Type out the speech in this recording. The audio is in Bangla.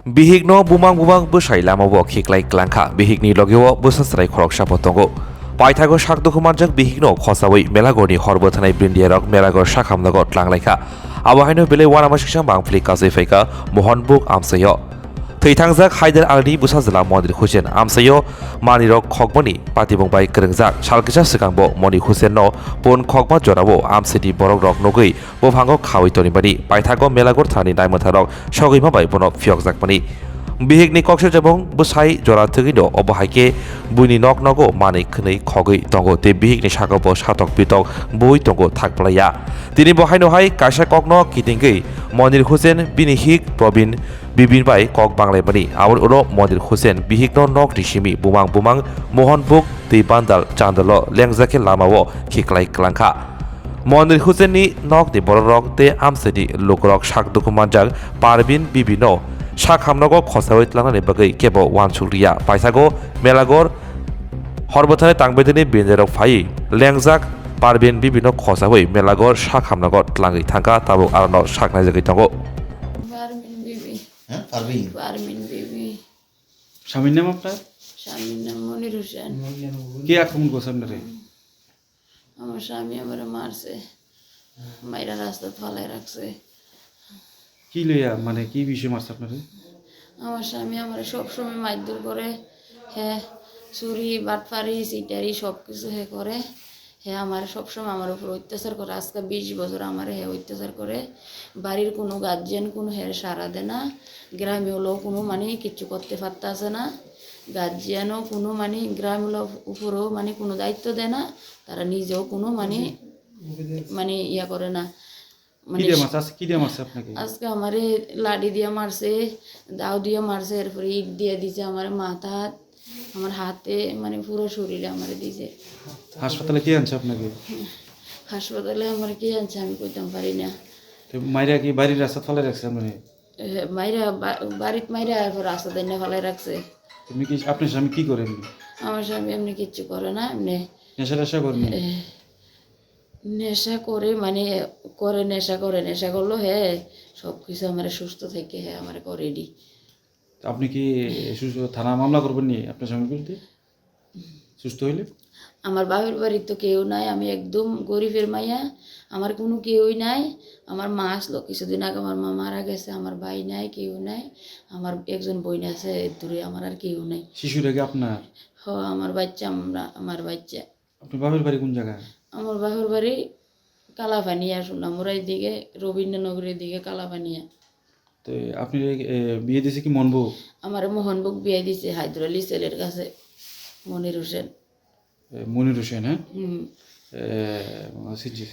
Bihigno bumang busai lamabo khiklai klangkha bihigni logeo busasrai khorok sapotongo paithago sakdokumanjak bihigno khosawi melagorni horbo thanai brindiarok melagor sakhamnago tlanglaikha abahaino bele wanamasisa mangfli kasai faika mohanbuk amsayo थैथांजाक Haidar आलनि बुसाजला मनिर हुसेन आमसायो मानिरक खगमनि पातिबंबाय गोरोंजाक सालकिसा सिगांबो मनि हुसेननो पन खगमा जराबो आमसेनि बरक रक नगै बोफांगो खावै तनिबानि पाइथागो मेलागुर थानि नायमथारक सगैमा बाय बनो फियकजाकमानि बिहेगनि कक्से जबं बुसाइ जरा थगिनो अबहायके बुनि नक नगो मानै खनै खगै तंगो ते बिहेगनि सागबो सातक बितक बुइ तंगो थाकप्लाया तिनि बहायनोहाय कायसा ककनो किटिंगै मनिर हुसेन बिनिहिक प्रबिन बिबिनबाय कक बांलायमानि आवर उनो मनिर हुसेन बिहिकनो नक रिसिमि बुमां मोहन बुक दै बान्दाल चान्दलो लेंजाके लामावो खिख्लाय क्लांखा मनिर हुसेननि नक नि बररक ते आमसेनि लोकरक साक दुकुमानजाक पारबिन बिबिनो साक हामनगो खसावै tlangani bagै केबो वानसुरिया पाइसागो मेलागोर हरबथाने तांबेदिनि बेनजेरक फाइ लेंजाक पारबिन बिबिनो खसावै मेलागोर साक हामनगो tlangै थांगा ताबो आरनो साकनाय जगै तंगो পারমিন বিবি পারমিন বিবি স্বামীর নাম আপনার? স্বামীর নাম মনির হোসেন। কে আক্রমণ করছে আপনারে? আমার স্বামী আমার মারছে, মাইরা রাস্তা ফালাই রাখছে। কি লইয়া মানে কি বিষয় মারছে আপনারে? আমার স্বামী আমার সবসময় মারধর করে, হ্যাঁ চুরি বাটপারি সিটারি সব কিছু হে করে। হ্যাঁ আমার সবসময় আমার উপর অত্যাচার করে, আজকে 20 বছর আমার হ্যাঁ অত্যাচার করে। বাড়ির কোনো গার্জিয়ান কোনো হ্যাঁ সারা দেয় না, গ্রামে হলেও কোনো মানে কিচ্ছু করতে পারতেছে না, গার্জিয়ানও কোনো মানে গ্রাম উপরেও মানে কোনো দায়িত্ব দেয় না, তারা নিজেও কোনো মানে মানে ইয়া করে না। কি দিয়ে মারছে? আজকে কি দিয়ে মারছে আপনাকে? আজকে আমারে লাঠি দিয়ে মারছে, দাও দিয়ে মারছে, এরপরে ইট দিয়ে দিছে আমার মাথা আমার হাতে মানে পুরো শরীরে আমারে দিছে। হাসপাতালে কে আনছে আপনাকে? হাসপাতালে আমার কে আনছে আমি কইতাম পারি না। তো মাইরা কি বাড়ির রাস্তা ফেলে রাখছে আপনারে? মাইরা বাড়িত মাইরা এরপর রাস্তা দিয়ে ফেলাই রাখছে। তুমি কি আপনার স্বামী কি করেন? আমার স্বামী এমনি কিচ্ছু করে না, এমনি নেশা করেন? নেশা করে মানে করে নেশা করে, নেশা করলো হ্যাঁ সব কিছু আমার সুস্থ থেকে হ্যাঁ আমার করে দি। আপনি কি থানা মামলা করবেন নি আপনার স্বামীর বিরুদ্ধে সুস্থ হইলে? আমার বাপের বাড়ির তো কেউ নাই, আমি একদম গরিবের মাইয়া, আমার কোনো কেউই নাই। আমার মা আসলো কিছুদিন আগে, আমার মা মারা গেছে, আমার ভাই নাই, কেউ নাই, আমার একজন বোন আছে দূরে, আমার আর কেউ নাই। শিশুরা কি আপনার? হ আমার বাচ্চা, আমার বাচ্চা। আপনার বাপের বাড়ি কোন জায়গায়? আমার বাপের বাড়ি কালাপানিয়া, সোনামুড়ার দিকে, রবীন্দ্রনগরের দিকে কালাপানিয়া। তো আপনি বিয়ে দিয়েছে কি মনবু? আমার মোহনবুক বিয়ে দিছে হায়দর আলী ছেলের কাছে, মনির হোসেন। মনির হোসেন, হ্যাঁ? হুম। সিনজি